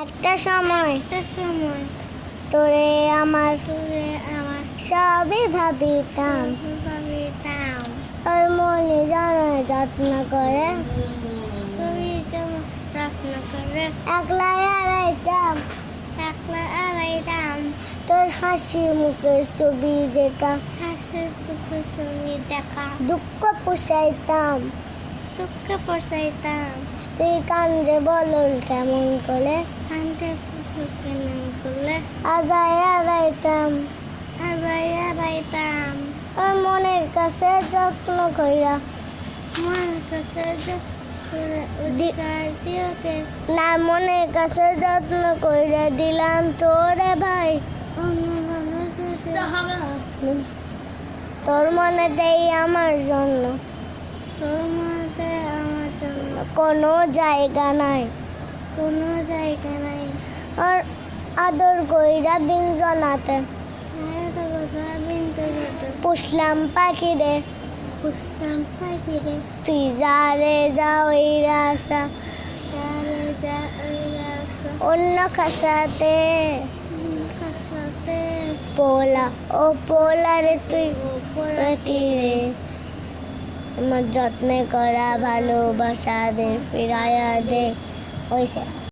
একটা সময় তোরে আমার সবই ভাবিতাম, আর মনে জানে যত্ন করে একলা আড়াইতাম, তোর হাসি মুখে ছবি দেখা, দুঃখ পোষাইতাম, তুই কান্দে বলল কেমন করে, আজায় আড়াইতাম, আর মনের কাছে যত্ন কইরা, না মনের কাছে যত্ন কইরা দিলাম তোরে ভাই, তোর মনে দেই আমার জন্য কোনো জায়গা নাই, আর আদর কইরা বিঞ্জনাতে পুষলাম পাখি রে, তুই যারে যাওইরা আসা অন্য খাসাতে পোলা ও পোলা রে তুই রে, আমার যত্নে করা ভালোবাসা দে ফিরাইয়া দে, ওইসে।